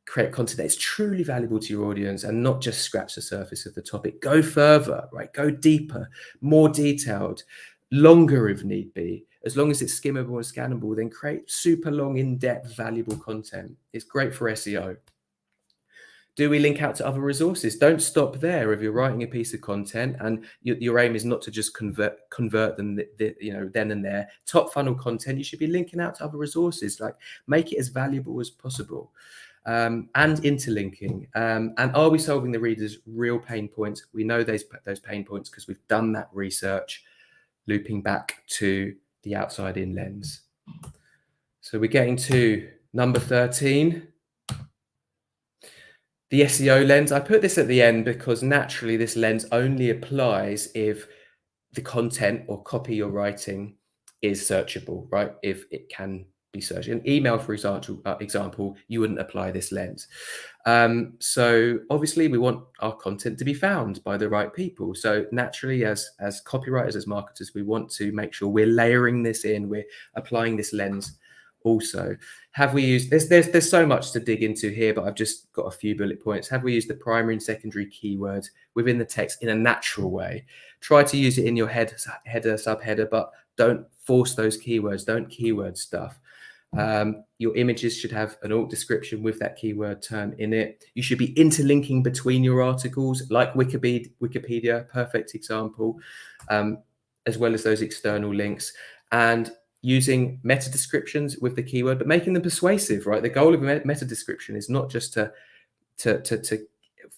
Speaker 2: create content that's truly valuable to your audience and not just scratch the surface of the topic? Go further, right? Go deeper, more detailed, longer if need be. As long as it's skimmable and scannable, then create super long, in-depth, valuable content. It's great for SEO. Do we link out to other resources? Don't stop there. If you're writing a piece of content and your aim is not to just convert them, then and there. Top funnel content, you should be linking out to other resources. Like, make it as valuable as possible. And interlinking. And are we solving the reader's real pain points? We know those pain points because we've done that research, looping back to the outside-in lens. So we're getting to number 13. The SEO lens. I put this at the end because naturally this lens only applies if the content or copy you're writing is searchable, right? If it can be searched. In email, for example, you wouldn't apply this lens. So obviously we want our content to be found by the right people. So naturally, as copywriters, as marketers, we want to make sure we're layering this in, we're applying this lens also. Have we used there's so much to dig into here, but I've just got a few bullet points. Have we used the primary and secondary keywords within the text in a natural way? Try to use it in your header, subheader, but don't force those keywords. Don't keyword stuff. Your images should have an alt description with that keyword term in it. You should be interlinking between your articles, like Wikipedia, perfect example, as well as those external links, and using meta descriptions with the keyword, but making them persuasive, right? The goal of a meta description is not just to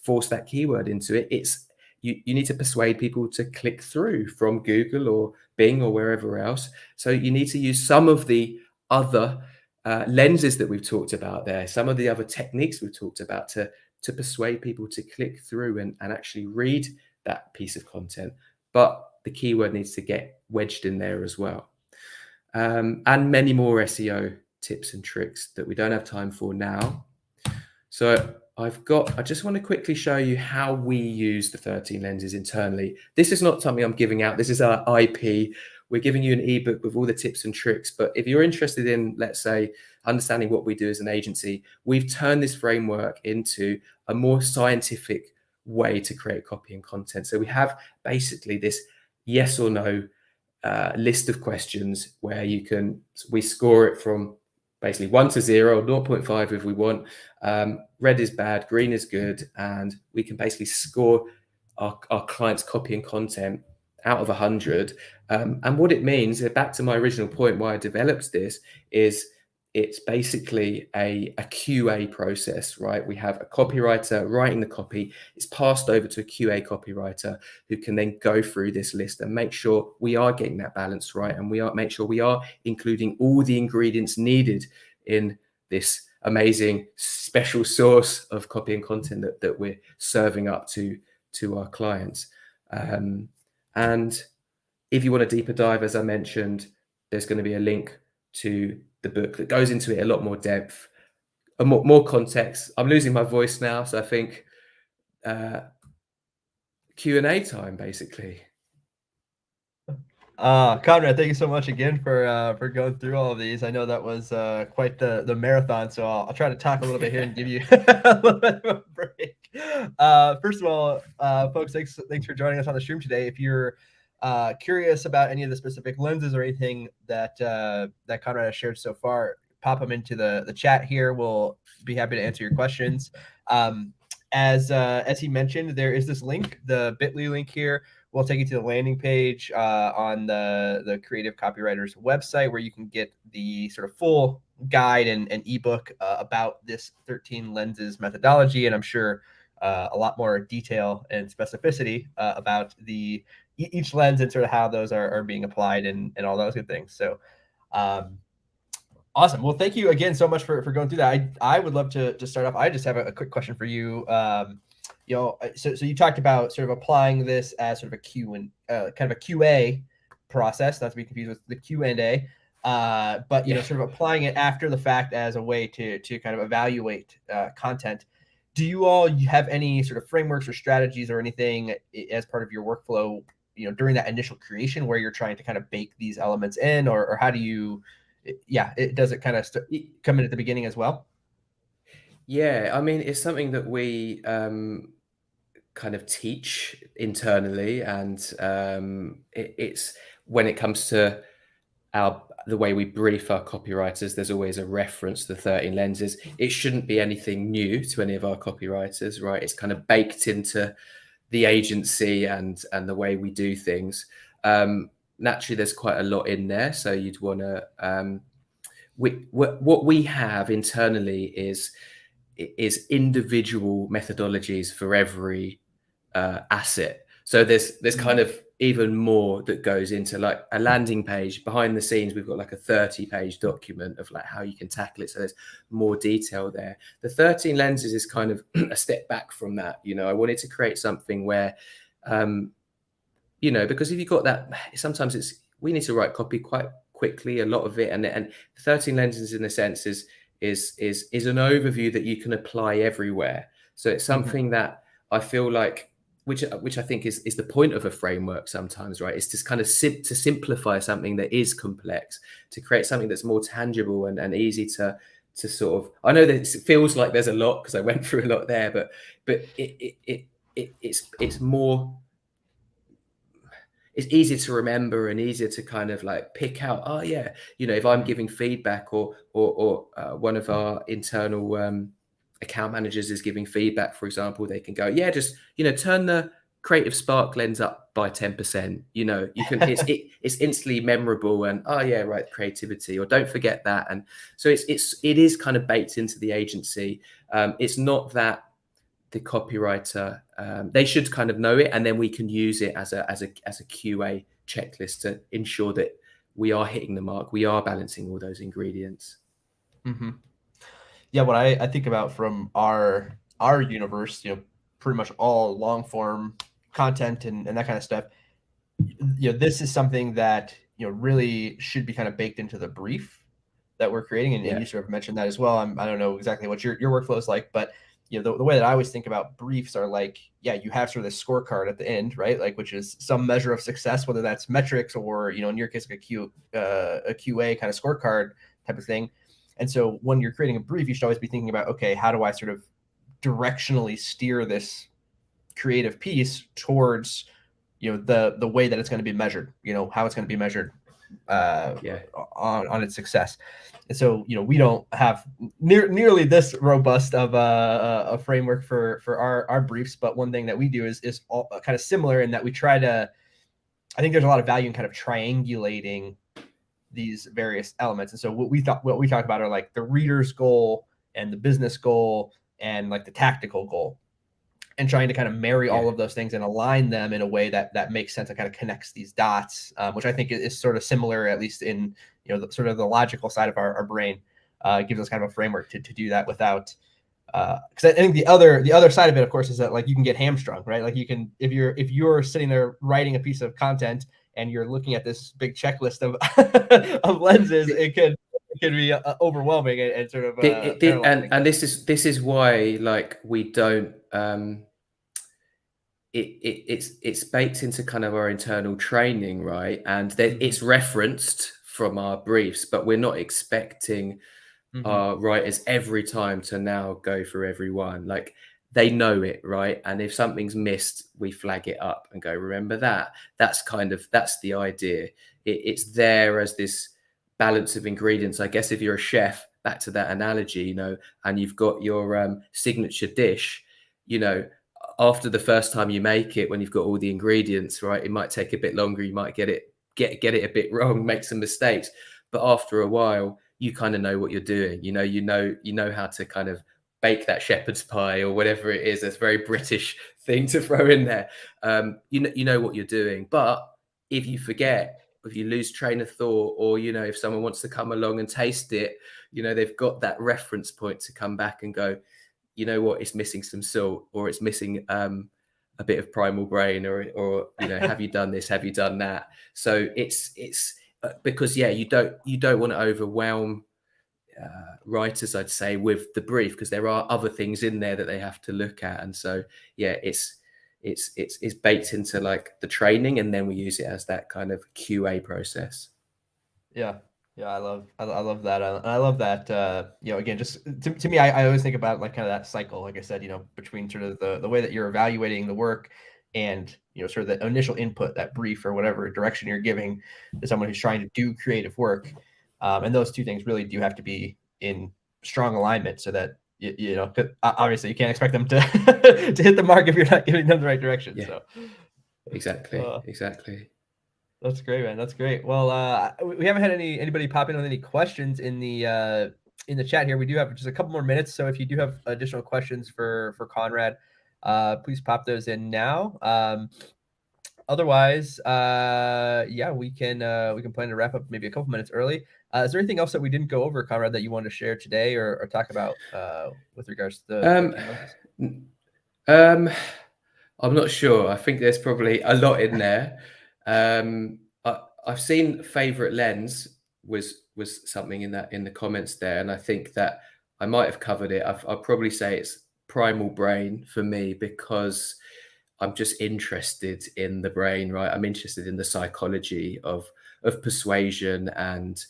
Speaker 2: force that keyword into it. It's you need to persuade people to click through from Google or Bing or wherever else. So you need to use some of the other lenses that we've talked about there, some of the other techniques we've talked about to persuade people to click through and actually read that piece of content. But the keyword needs to get wedged in there as well. And many more SEO tips and tricks that we don't have time for now. So I just want to quickly show you how we use the 13 lenses internally. This is not something I'm giving out. This is our IP. We're giving you an ebook with all the tips and tricks. But if you're interested in, let's say, understanding what we do as an agency, we've turned this framework into a more scientific way to create copy and content. So we have basically this yes or no list of questions where we score it from basically 1 to 0, 0.5 if we want. Red is bad, green is good, and we can basically score our clients' copy and content out of 100. And what it means, back to my original point why I developed this, is it's basically a QA process, right? We have a copywriter writing the copy. It's passed over to a QA copywriter who can then go through this list and make sure we are getting that balance right, and make sure we are including all the ingredients needed in this amazing special sauce of copy and content that we're serving up to our clients. And if you want a deeper dive, as I mentioned, there's going to be a link to the book that goes into it a lot more depth, more context. I'm losing my voice now, so I think Q&A time, basically.
Speaker 1: Conrad, thank you so much again for going through all of these. I know that was quite the marathon, so I'll try to talk a little bit here and give you a little bit of a break. First of all, folks, thanks for joining us on the stream today. If you're curious about any of the specific lenses or anything that Conrad has shared so far, pop them into the chat here. We'll be happy to answer your questions. As he mentioned, there is this link, the bit.ly link here. We'll take you to the landing page on the Creative Copywriters website, where you can get the sort of full guide and ebook about this 13 lenses methodology. And I'm sure a lot more detail and specificity about the each lens and sort of how those are being applied and all those good things. So awesome. Well, thank you again so much for going through that. I would love to start off. I just have a quick question for you. So you talked about sort of applying this as sort of a Q and kind of a QA process, not to be confused with the Q&A, but sort of applying it after the fact as a way to kind of evaluate content. Do you all have any sort of frameworks or strategies or anything as part of your workflow, during that initial creation where you're trying to kind of bake these elements in, or how do you? Does it kind of come in at the beginning as well?
Speaker 2: Yeah, I mean, it's something that we kind of teach internally, and it's when it comes to the way we brief our copywriters, there's always a reference to the 13 lenses. It shouldn't be anything new to any of our copywriters, right? It's kind of baked into the agency and the way we do things. Naturally, there's quite a lot in there, so you'd want to. What we have internally is individual methodologies for every asset. So there's kind of even more that goes into like a landing page. Behind the scenes, we've got like a 30-page document of like how you can tackle it. So there's more detail there. The 13 lenses is kind of a step back from that. I wanted to create something where, because if you've got that, sometimes we need to write copy quite quickly, a lot of it, and 13 lenses in a sense is an overview that you can apply everywhere. So it's something that I feel like, which I think is the point of a framework sometimes, right? It's just kind of to simplify something that is complex, to create something that's more tangible and easy to sort of. I know that it feels like there's a lot because I went through a lot there, but it's more. It's easier to remember and easier to kind of like pick out. Oh yeah, if I'm giving feedback or one of our internal account managers is giving feedback, for example, they can go, yeah, just turn the creative spark lens up by 10%. You can it's instantly memorable, and oh yeah, right, creativity, or don't forget that. And so it is kind of baked into the agency. It's not that the copywriter they should kind of know it, and then we can use it as a QA checklist to ensure that we are hitting the mark, we are balancing all those ingredients.
Speaker 1: Yeah, what I think about from our universe, pretty much all long form content and that kind of stuff, this is something that really should be kind of baked into the brief that we're creating, and you sort of mentioned that as well. I don't know exactly what your workflow is like, but the way that I always think about briefs are like, you have sort of this scorecard at the end, right? Like, which is some measure of success, whether that's metrics or, in your case, like a QA kind of scorecard type of thing. And so when you're creating a brief, you should always be thinking about, okay, how do I sort of directionally steer this creative piece towards, the way that it's going to be measured, how it's going to be measured on its success. And so, we don't have nearly this robust of a framework for our briefs, but one thing that we do is all kind of similar in that we try to, I think there's a lot of value in kind of triangulating these various elements. And so what we talk about are like the reader's goal and the business goal and like the tactical goal, and trying to kind of marry all of those things and align them in a way that makes sense and kind of connects these dots, which I think is sort of similar, at least in, sort of the logical side of our brain, gives us kind of a framework to do that without, because I think the other side of it, of course, is that like you can get hamstrung, right? Like you can, if you're sitting there writing a piece of content and you're looking at this big checklist of of lenses, it can be overwhelming and sort of
Speaker 2: and this is why like we don't it's baked into kind of our internal training, right? And it's referenced from our briefs, but we're not expecting our writers every time to now go through every one. Like they know it, right? And if something's missed, we flag it up and go, remember that. That's the idea. It's there as this balance of ingredients. I guess if you're a chef, back to that analogy, and you've got your signature dish, after the first time you make it, when you've got all the ingredients, right, it might take a bit longer. You might get it a bit wrong, make some mistakes, but after a while, you kind of know what you're doing. You know how to kind of bake that shepherd's pie or whatever it is. That's a very British thing to throw in there. You know what you're doing. But if you forget, if you lose train of thought, or if someone wants to come along and taste it, they've got that reference point to come back and go, you know what, it's missing some salt, or it's missing a bit of Primal Brain, or have you done this, have you done that? So it's because you don't want to overwhelm writers, I'd say, with the brief, because there are other things in there that they have to look at. And so it's baked into like the training, and then we use it as that kind of QA process.
Speaker 1: Yeah. I love that. And I love that, again, just to me, I always think about like kind of that cycle, like I said, between sort of the way that you're evaluating the work and, sort of the initial input, that brief or whatever direction you're giving to someone who's trying to do creative work. And those two things really do have to be in strong alignment, so that, obviously you can't expect them to to hit the mark if you're not giving them the right direction.
Speaker 2: Yeah,
Speaker 1: so
Speaker 2: exactly.
Speaker 1: That's great, man. That's great. Well, we haven't had anybody pop in with any questions in the chat here. We do have just a couple more minutes, so if you do have additional questions for Konrad, please pop those in now. Otherwise, we can plan to wrap up maybe a couple minutes early. Is there anything else that we didn't go over, Konrad, that you wanted to share today or talk about with regards to the 13 lenses?
Speaker 2: I'm not sure. I think there's probably a lot in there. I've seen favorite lens was something in the comments there, and I think that I might have covered it. I'll probably say it's Primal Brain for me, because I'm just interested in the brain, right? I'm interested in the psychology of persuasion and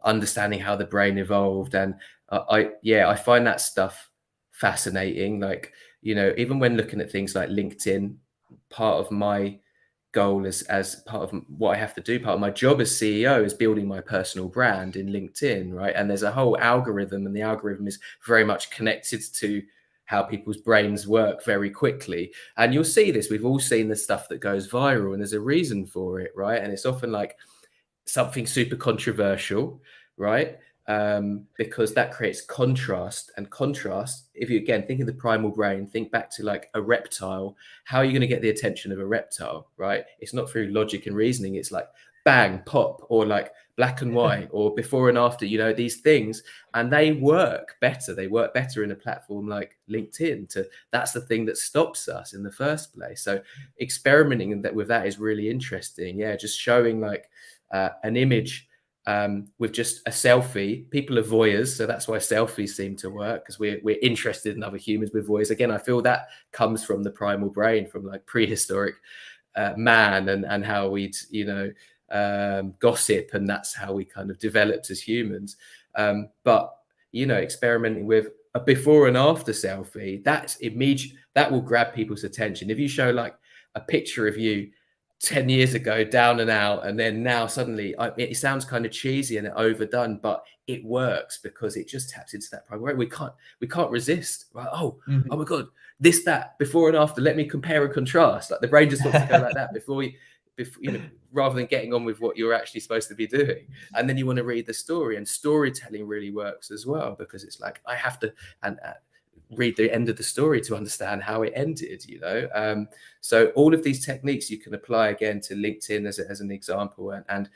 Speaker 2: understanding how the brain evolved, and I find that stuff fascinating. Like, even when looking at things like LinkedIn, part of my goal as part of what I have to do, part of my job as CEO, is building my personal brand in LinkedIn, right? And there's a whole algorithm, and the algorithm is very much connected to how people's brains work very quickly. And you'll see this, we've all seen the stuff that goes viral, and there's a reason for it, right? And it's often like something super controversial, right? Because that creates contrast, and contrast, if you again think of the primal brain, think back to like a reptile. How are you going to get the attention of a reptile, right? It's not through logic and reasoning. It's like bang, pop, or like black and white, or before and after, these things. And they work better in a platform like LinkedIn. That's the thing that stops us in the first place. So experimenting with that is really interesting. Just showing like an image with just a selfie. People are voyeurs, so that's why selfies seem to work, because we're interested in other humans with voyeurs. Again, I feel that comes from the primal brain, from like prehistoric man, and how we'd gossip, and that's how we kind of developed as humans. But experimenting with a before and after selfie, that's immediate, that will grab people's attention. If you show like a picture of you 10 years ago, down and out, and then now suddenly, it sounds kind of cheesy and overdone, but it works because it just taps into that primary. We can't resist, right? Oh my god, this, that, before and after, let me compare and contrast. Like the brain just wants to go like that before rather than getting on with what you're actually supposed to be doing. And then you want to read the story, and storytelling really works as well, because it's like I have to read the end of the story to understand how it ended, so all of these techniques you can apply again to LinkedIn as an example, and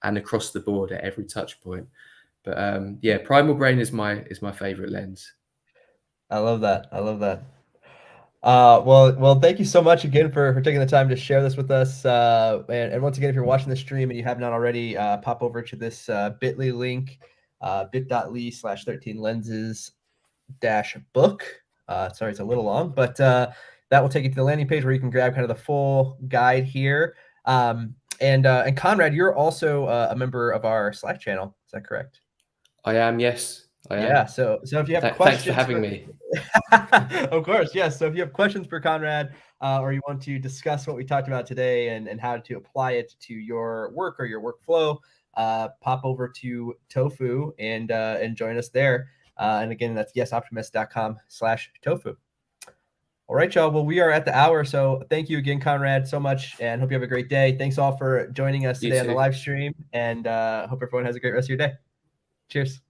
Speaker 2: across the board at every touch point. But Primal Brain is my favorite lens.
Speaker 1: I love that. Well, thank you so much again for taking the time to share this with us. And once again, if you're watching the stream and you have not already, pop over to this bit.ly link, bit.ly/13lenses -book. Sorry, it's a little long, but that will take you to the landing page where you can grab kind of the full guide here. And Konrad, you're also a member of our Slack channel. Is that correct?
Speaker 2: I am, yes. I am.
Speaker 1: Yeah. So if you have questions,
Speaker 2: thanks for having me.
Speaker 1: Of course, yes. So if you have questions for Konrad, or you want to discuss what we talked about today and how to apply it to your work or your workflow, pop over to Tofu and join us there. And again, that's yesoptimist.com/tofu. All right, y'all. Well, we are at the hour. So thank you again, Konrad, so much, and hope you have a great day. Thanks all for joining us today on the live stream, and hope everyone has a great rest of your day. Cheers.